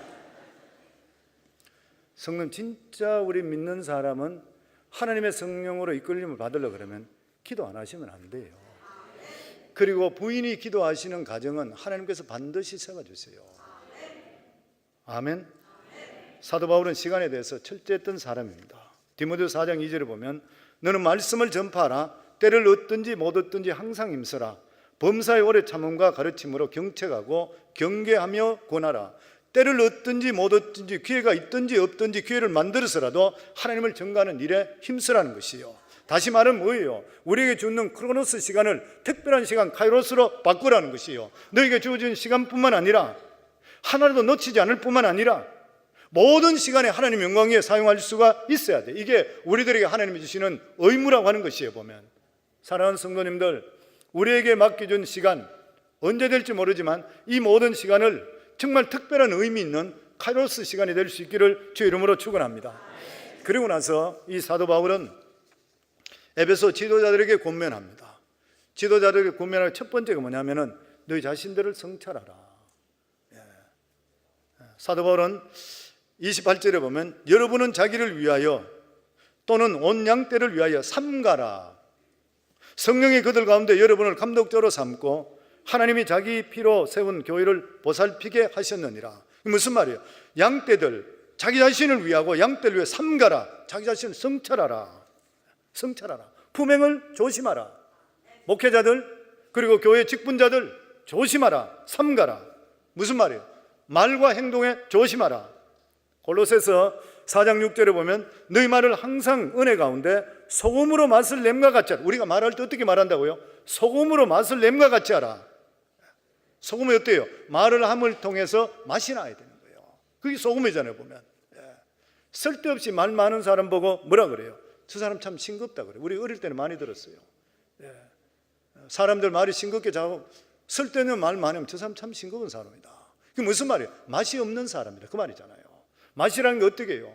성령, 진짜 우리 믿는 사람은 하나님의 성령으로 이끌림을 받으려고 그러면 기도 안 하시면 안 돼요. 그리고 부인이 기도하시는 가정은 하나님께서 반드시 세워주세요. 아멘. 사도 바울은 시간에 대해서 철저했던 사람입니다. 디모데후서 4장 2절에 보면 너는 말씀을 전파하라. 때를 얻든지 못 얻든지 항상 힘써라. 범사의 오래 참음과 가르침으로 경책하고 경계하며 권하라. 때를 얻든지 못 얻든지 기회가 있든지 없든지 기회를 만들어서라도 하나님을 전가하는 일에 힘쓰라는 것이요. 다시 말하면 뭐예요? 우리에게 주는 크로노스 시간을 특별한 시간 카이로스로 바꾸라는 것이요. 너에게 주어진 시간뿐만 아니라 하나라도 놓치지 않을 뿐만 아니라 모든 시간에 하나님 영광 위에 사용할 수가 있어야 돼. 이게 우리들에게 하나님이 주시는 의무라고 하는 것이에요. 보면 사랑하는 성도님들, 우리에게 맡겨준 시간 언제 될지 모르지만 이 모든 시간을 정말 특별한 의미 있는 카이로스 시간이 될 수 있기를 주의 이름으로 축원합니다. 그리고 나서 이 사도 바울은 에베소 지도자들에게 권면합니다. 지도자들에게 권면할 첫 번째가 뭐냐면은 너희 자신들을 성찰하라. 사도 바울은 28절에 보면 여러분은 자기를 위하여 또는 온 양떼를 위하여 삼가라. 성령이 그들 가운데 여러분을 감독자로 삼고 하나님이 자기 피로 세운 교회를 보살피게 하셨느니라. 무슨 말이에요? 양떼들, 자기 자신을 위하고 양떼를 위해 삼가라. 자기 자신을 성찰하라. 성찰하라. 품행을 조심하라. 목회자들 그리고 교회 직분자들 조심하라. 삼가라. 무슨 말이에요? 말과 행동에 조심하라. 골로새서 4장 6절에 보면 너희 말을 항상 은혜 가운데 소금으로 맛을 냄과 같이 하라. 우리가 말할 때 어떻게 말한다고요? 소금으로 맛을 냄과 같이 하라. 소금이 어때요? 말을 함을 통해서 맛이 나야 되는 거예요. 그게 소금이잖아요 보면. 쓸데없이 말 많은 사람 보고 뭐라 그래요? 저 사람 참 싱겁다 그래요. 우리 어릴 때는 많이 들었어요. 사람들 말이 싱겁게 자고 쓸데없는 말 많이 하면 저 사람 참 싱거운 사람이다. 그게 무슨 말이에요? 맛이 없는 사람이다 그 말이잖아요. 맛이라는 게 어떻게 해요?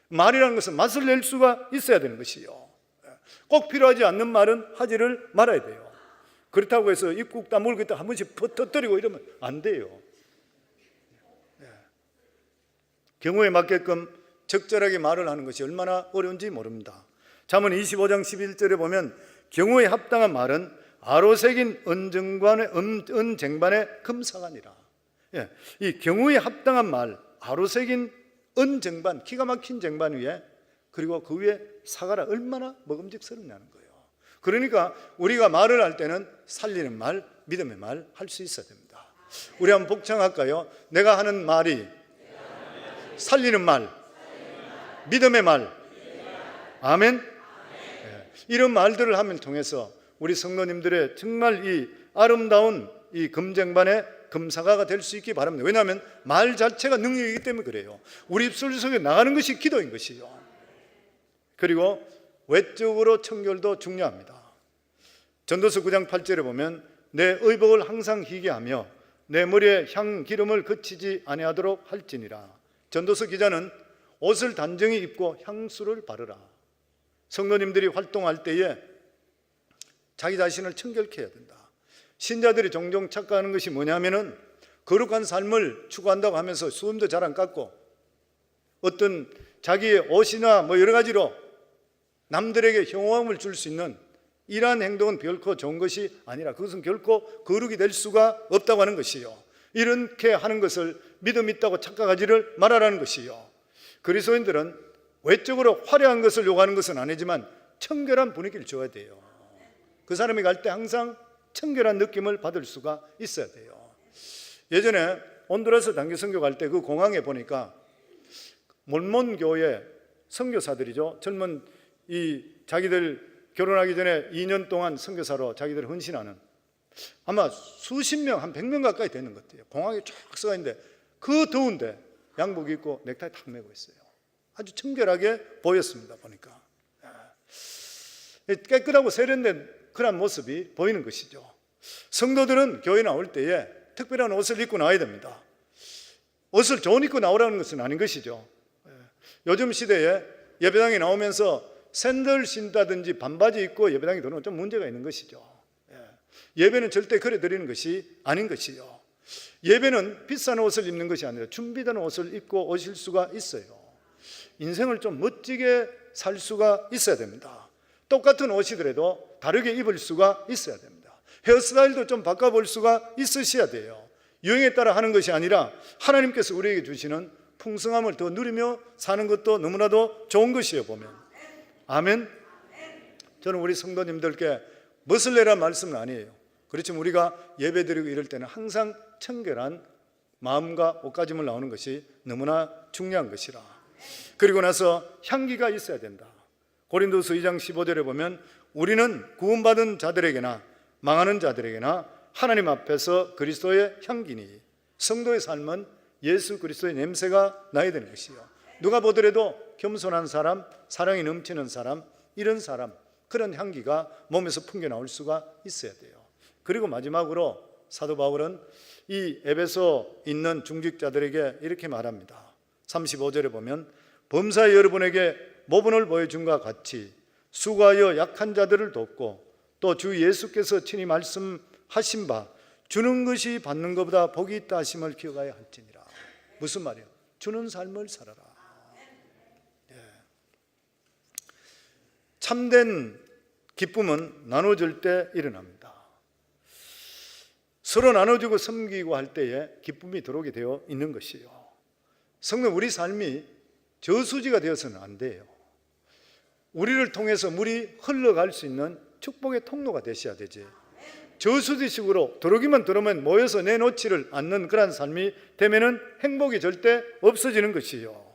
말이라는 것은 맛을 낼 수가 있어야 되는 것이요. 꼭 필요하지 않는 말은 하지를 말아야 돼요. 그렇다고 해서 입국 다물고 있다 한 번씩 터뜨리고 이러면 안 돼요. 경우에 맞게끔 적절하게 말을 하는 것이 얼마나 어려운지 모릅니다. 잠언 25장 11절에 보면 경우에 합당한 말은 아로새긴 은쟁반의 금사가니라. 이 경우에 합당한 말, 아로새긴 은쟁반, 기가 막힌 쟁반 위에 그리고 그 위에 사과라 얼마나 먹음직스럽냐는 거예요. 그러니까 우리가 말을 할 때는 살리는 말, 믿음의 말 할 수 있어야 됩니다. 우리 한번 복창할까요? 내가 하는 말이 살리는 말, 믿음의 말, 아멘. 이런 말들을 하면 통해서 우리 성도님들의 정말 이 아름다운 이 금쟁반의 금사과가 될 수 있기 바랍니다. 왜냐하면 말 자체가 능력이기 때문에 그래요. 우리 입술 속에 나가는 것이 기도인 것이요. 그리고 외적으로 청결도 중요합니다. 전도서 9장 8절에 보면 내 의복을 항상 희게 하며 내 머리에 향 기름을 그치지 아니하도록 할지니라. 전도서 기자는 옷을 단정히 입고 향수를 바르라. 성도님들이 활동할 때에 자기 자신을 청결케 해야 된다. 신자들이 종종 착각하는 것이 뭐냐면은 거룩한 삶을 추구한다고 하면서 수염도 잘 안 깎고 어떤 자기의 옷이나 뭐 여러 가지로 남들에게 혐오함을 줄 수 있는 이러한 행동은 결코 좋은 것이 아니라 그것은 결코 거룩이 될 수가 없다고 하는 것이요. 이렇게 하는 것을 믿음 있다고 착각하지를 말아라는 것이요. 그리스도인들은 외적으로 화려한 것을 요구하는 것은 아니지만 청결한 분위기를 줘야 돼요. 그 사람이 갈 때 항상 청결한 느낌을 받을 수가 있어야 돼요. 예전에 온두라스 단기 선교 갈 때 그 공항에 보니까 몰몬 교회 선교사들이죠. 젊은 이 자기들 결혼하기 전에 2년 동안 선교사로 자기들 헌신하는 아마 수십 명, 한 100명 가까이 되는 것 같아요. 공항에 쫙 서 있는데 그 더운데 양복 입고 넥타이 탁 메고 있어요. 아주 청결하게 보였습니다. 보니까 깨끗하고 세련된 그런 모습이 보이는 것이죠. 성도들은 교회 나올 때에 특별한 옷을 입고 나와야 됩니다. 옷을 좋은 입고 나오라는 것은 아닌 것이죠. 요즘 시대에 예배당에 나오면서 샌들 신다든지 반바지 입고 예배당에 들어오면 좀 문제가 있는 것이죠. 예배는 절대 그래 드리는 것이 아닌 것이요. 예배는 비싼 옷을 입는 것이 아니라 준비된 옷을 입고 오실 수가 있어요. 인생을 좀 멋지게 살 수가 있어야 됩니다. 똑같은 옷이더라도 다르게 입을 수가 있어야 됩니다. 헤어스타일도 좀 바꿔볼 수가 있으셔야 돼요. 유행에 따라 하는 것이 아니라 하나님께서 우리에게 주시는 풍성함을 더 누리며 사는 것도 너무나도 좋은 것이에요. 보면 아멘. 저는 우리 성도님들께 멋을 내란 말씀은 아니에요. 그렇지만 우리가 예배드리고 이럴 때는 항상 청결한 마음과 옷가짐을 나오는 것이 너무나 중요한 것이라. 그리고 나서 향기가 있어야 된다. 고린도서 2장 15절에 보면 우리는 구원받은 자들에게나 망하는 자들에게나 하나님 앞에서 그리스도의 향기니 성도의 삶은 예수 그리스도의 냄새가 나야 되는 것이요. 누가 보더라도 겸손한 사람, 사랑이 넘치는 사람, 이런 사람, 그런 향기가 몸에서 풍겨 나올 수가 있어야 돼요. 그리고 마지막으로 사도 바울은 이 에베소 있는 중직자들에게 이렇게 말합니다. 35절에 보면 범사에 여러분에게 모분을 보여준 것 같이 수고하여 약한 자들을 돕고 또 주 예수께서 친히 말씀하신 바 주는 것이 받는 것보다 복이 있다 하심을 기억하여 할지니라. 무슨 말이에요? 주는 삶을 살아라. 참된 기쁨은 나눠줄 때 일어납니다. 서로 나눠주고 섬기고 할 때에 기쁨이 들어오게 되어 있는 것이요. 성도, 우리 삶이 저수지가 되어서는 안 돼요. 우리를 통해서 물이 흘러갈 수 있는 축복의 통로가 되셔야 되지. 저수지식으로 들어오기만 들어오면 모여서 내놓지를 않는 그런 삶이 되면은 행복이 절대 없어지는 것이요.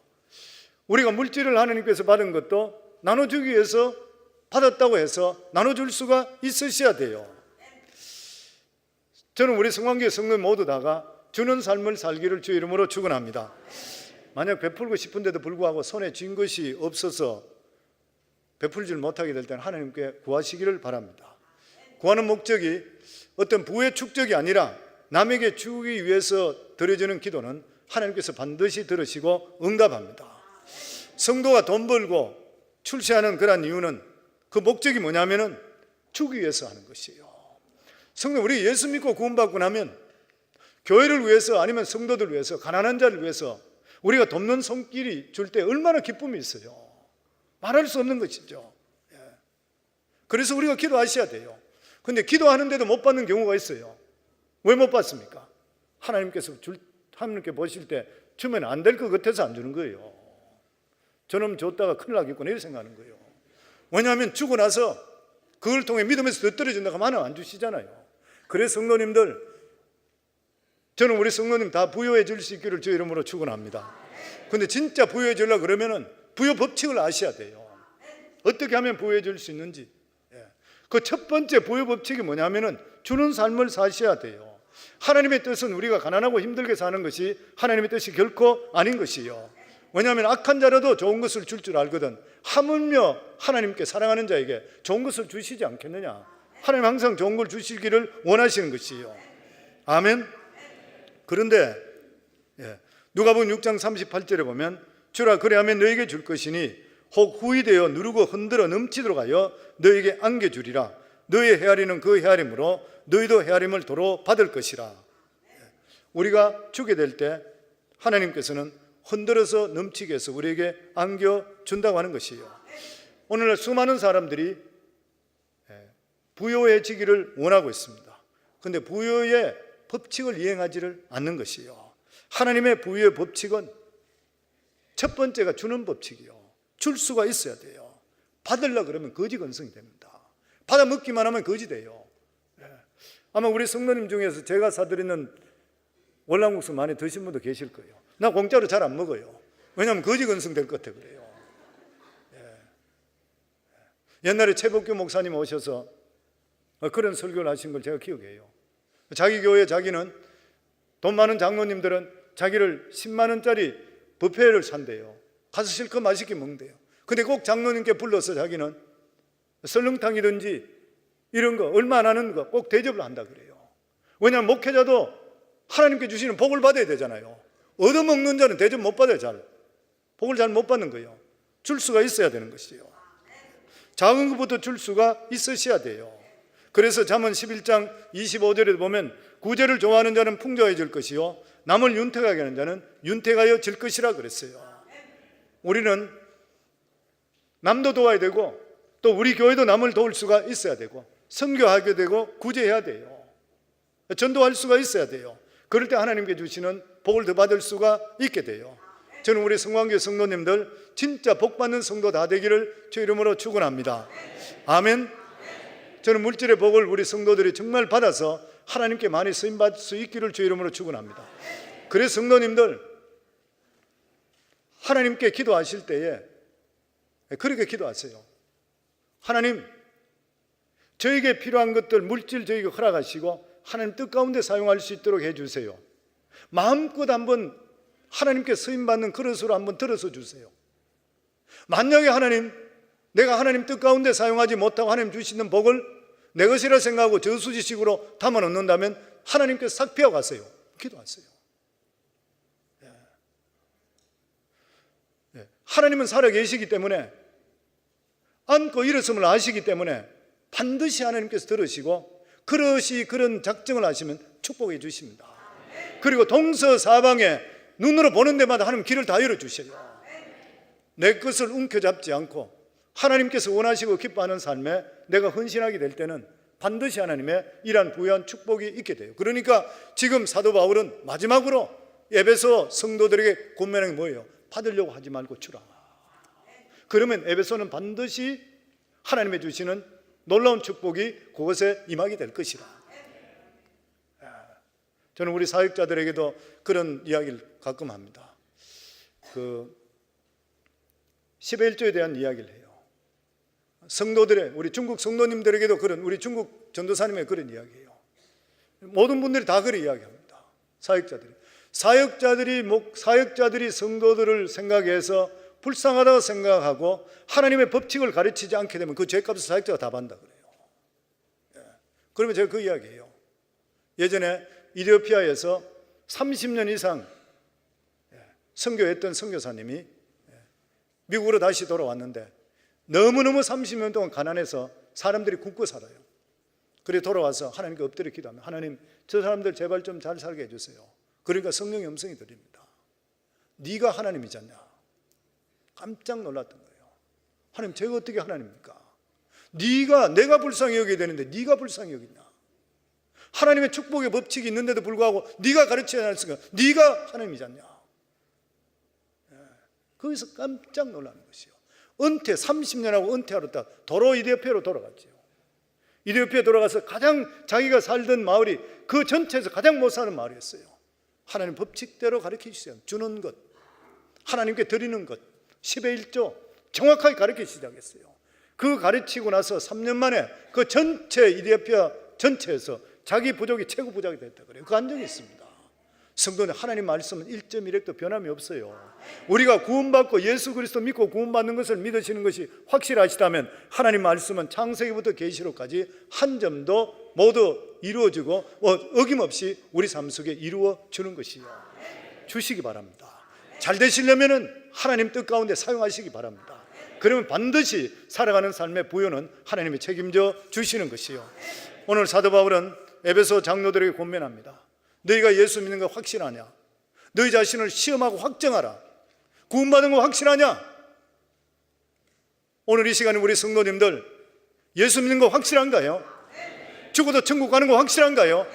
우리가 물질을 하나님께서 받은 것도 나눠주기 위해서 받았다고 해서 나눠줄 수가 있으셔야 돼요. 저는 우리 성황교회 성도님 모두 다가 주는 삶을 살기를 주 이름으로 축원합니다. 만약 베풀고 싶은데도 불구하고 손에 쥔 것이 없어서 베풀지를 못하게 될 때는 하나님께 구하시기를 바랍니다. 구하는 목적이 어떤 부의 축적이 아니라 남에게 주기 위해서 드려지는 기도는 하나님께서 반드시 들으시고 응답합니다. 성도가 돈 벌고 출세하는 그런 이유는 그 목적이 뭐냐면은 주기 위해서 하는 것이에요. 성도, 우리 예수 믿고 구원받고 나면 교회를 위해서 아니면 성도들 위해서 가난한 자를 위해서 우리가 돕는 손길이 줄 때 얼마나 기쁨이 있어요. 말할 수 없는 것이죠. 그래서 우리가 기도하셔야 돼요. 근데 기도하는데도 못 받는 경우가 있어요. 왜 못 받습니까? 하나님께서 하나님께 보실 때 주면 안 될 것 같아서 안 주는 거예요. 저놈 줬다가 큰일 나겠구나 이렇게 생각하는 거예요. 왜냐하면 주고 나서 그걸 통해 믿음에서 더 떨어진다고 하면 하나님 안 주시잖아요. 그래서 성도님들, 저는 우리 성도님 다 부여해 줄 수 있기를 주 이름으로 축원합니다. 근데 진짜 부여해 주려고 그러면은 부여 법칙을 아셔야 돼요. 어떻게 하면 부여해 줄 수 있는지. 그 첫 번째 부여 법칙이 뭐냐면은 주는 삶을 사셔야 돼요. 하나님의 뜻은 우리가 가난하고 힘들게 사는 것이 하나님의 뜻이 결코 아닌 것이요. 왜냐하면 악한 자라도 좋은 것을 줄 줄 알거든. 하물며 하나님께 사랑하는 자에게 좋은 것을 주시지 않겠느냐. 하나님 항상 좋은 걸 주시기를 원하시는 것이요. 아멘. 그런데 누가복음 6장 38절에 보면 주라 그리하면 너에게 줄 것이니 혹 후이되어 누르고 흔들어 넘치도록 하여 너에게 안겨주리라. 너의 헤아리는 그 헤아림으로 너희도 헤아림을 도로 받을 것이라. 우리가 주게 될 때 하나님께서는 흔들어서 넘치게 해서 우리에게 안겨준다고 하는 것이에요. 오늘날 수많은 사람들이 부요해지기를 원하고 있습니다. 그런데 부요의 법칙을 이행하지를 않는 것이에요. 하나님의 부요의 법칙은 첫 번째가 주는 법칙이요. 줄 수가 있어야 돼요. 받으려고 그러면 거지 근성이 됩니다. 받아 먹기만 하면 거지 돼요. 아마 우리 성도님 중에서 제가 사드리는 월남국수 많이 드신 분도 계실 거예요. 나 공짜로 잘 안 먹어요. 왜냐하면 거지 근성 될 것 같아 그래요. 옛날에 최복규 목사님 오셔서 그런 설교를 하신 걸 제가 기억해요. 자기 교회 자기는 돈 많은 장로님들은 자기를 10만 원짜리 뷔페를 산대요. 가서 실컷 맛있게 먹는데요. 근데 꼭 장로님께 불러서 자기는 설렁탕이든지 이런 거 얼마 안 하는 거 꼭 대접을 한다 그래요. 왜냐하면 목회자도 하나님께 주시는 복을 받아야 되잖아요. 얻어먹는 자는 대접 못 받아요. 잘 복을 잘 못 받는 거예요. 줄 수가 있어야 되는 것이에요. 작은 것부터 줄 수가 있으셔야 돼요. 그래서 잠언 11장 25절에 보면 구제를 좋아하는 자는 풍족해질 것이요 남을 윤택하게 하는 자는 윤택하여 질 것이라 그랬어요. 우리는 남도 도와야 되고 또 우리 교회도 남을 도울 수가 있어야 되고 선교하게 되고 구제해야 돼요. 전도할 수가 있어야 돼요. 그럴 때 하나님께 주시는 복을 더 받을 수가 있게 돼요. 저는 우리 성황교회 성도님들 진짜 복 받는 성도 다 되기를 주 이름으로 축원합니다. 아멘. 저는 물질의 복을 우리 성도들이 정말 받아서 하나님께 많이 쓰임받을 수 있기를 주 이름으로 축원합니다. 그래서 성도님들 하나님께 기도하실 때에 그렇게 기도하세요. 하나님, 저에게 필요한 것들 물질 저에게 허락하시고 하나님 뜻 가운데 사용할 수 있도록 해주세요. 마음껏 한번 하나님께 쓰임받는 그릇으로 한번 들어서 주세요. 만약에 하나님, 내가 하나님 뜻 가운데 사용하지 못하고 하나님 주시는 복을 내 것이라 생각하고 저수지식으로 담아 놓는다면 하나님께 싹 비워 가세요. 기도하세요. 하나님은 살아 계시기 때문에 안고 일어섬을 아시기 때문에 반드시 하나님께서 들으시고 그런 작정을 하시면 축복해 주십니다. 그리고 동서사방에 눈으로 보는 데마다 하나님 길을 다 열어주셔요. 내 것을 움켜잡지 않고 하나님께서 원하시고 기뻐하는 삶에 내가 헌신하게 될 때는 반드시 하나님의 이러한 부유한 축복이 있게 돼요. 그러니까 지금 사도 바울은 마지막으로 에베소 성도들에게 권면한 게 뭐예요? 받으려고 하지 말고 주라. 그러면 에베소는 반드시 하나님의 주시는 놀라운 축복이 그것에 임하게 될 것이라. 저는 우리 사역자들에게도 그런 이야기를 가끔 합니다. 10의 1조에 대한 이야기를 해요. 성도들의, 우리 중국 성도님들에게도 그런, 우리 중국 전도사님의 그런 이야기예요. 모든 분들이 다 그런 이야기합니다. 사역자들이 성도들을 생각해서 불쌍하다고 생각하고 하나님의 법칙을 가르치지 않게 되면 그 죄값을 사역자가 다 받는다 그래요. 그러면 제가 그 이야기예요. 예전에 이디오피아에서 30년 이상 선교했던 선교사님이 미국으로 다시 돌아왔는데 너무너무 30년 동안 가난해서 사람들이 굶고 살아요. 그래 돌아와서 하나님께 엎드려 기도하면 하나님, 저 사람들 제발 좀 잘 살게 해주세요. 그러니까 성령의 음성이 들립니다. 네가 하나님이잖냐. 깜짝 놀랐던 거예요. 하나님, 제가 어떻게 하나님입니까? 내가 불쌍히 여겨야 되는데 네가 불쌍히 여기냐. 하나님의 축복의 법칙이 있는데도 불구하고 네가 가르쳐야 했으니까 네가 하나님이잖냐. 거기서 깜짝 놀라는 것이요. 30년하고 은퇴하러 도로 이디오피아로 돌아갔죠. 이디오피아에 돌아가서 가장 자기가 살던 마을이 그 전체에서 가장 못 사는 마을이었어요. 하나님 법칙대로 가르쳐 주세요. 주는 것, 하나님께 드리는 것, 10의 1조 정확하게 가르치기 시작했어요. 그 가르치고 나서 3년 만에 그 전체 이디오피아 전체에서 자기 부족이 최고 부족이 됐다 그래요. 그 안정이 있습니다. 성도는 하나님 말씀은 1.1핵도 변함이 없어요. 우리가 구원받고 예수 그리스도 믿고 구원받는 것을 믿으시는 것이 확실하시다면 하나님 말씀은 창세기부터 계시록까지 한 점도 모두 이루어지고 어김없이 우리 삶 속에 이루어주는 것이요. 주시기 바랍니다. 잘 되시려면 하나님 뜻 가운데 사용하시기 바랍니다. 그러면 반드시 살아가는 삶의 부요는 하나님이 책임져 주시는 것이요. 오늘 사도 바울은 에베소 장로들에게 권면합니다. 너희가 예수 믿는 거 확실하냐? 너희 자신을 시험하고 확정하라. 구원받은 거 확실하냐? 오늘 이 시간에 우리 성도님들 예수 믿는 거 확실한가요? 죽어도 천국 가는 거 확실한가요?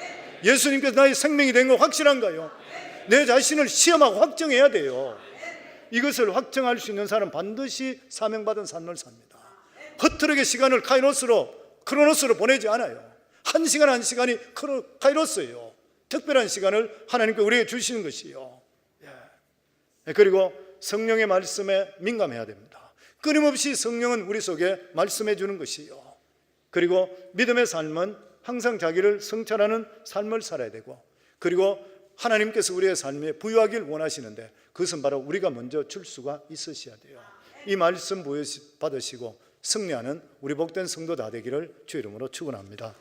예수님께서 나의 생명이 된 거 확실한가요? 내 자신을 시험하고 확정해야 돼요. 이것을 확정할 수 있는 사람은 반드시 사명받은 삶을 삽니다. 허투루게 시간을 크로노스로 보내지 않아요. 한 시간 한 시간이 카이로스예요. 특별한 시간을 하나님께 우리에게 주시는 것이요. 그리고 성령의 말씀에 민감해야 됩니다. 끊임없이 성령은 우리 속에 말씀해 주는 것이요. 그리고 믿음의 삶은 항상 자기를 성찰하는 삶을 살아야 되고, 그리고 하나님께서 우리의 삶에 부유하길 원하시는데 그것은 바로 우리가 먼저 줄 수가 있으셔야 돼요. 이 말씀 받으시고 승리하는 우리 복된 성도 다 되기를 주 이름으로 축원합니다.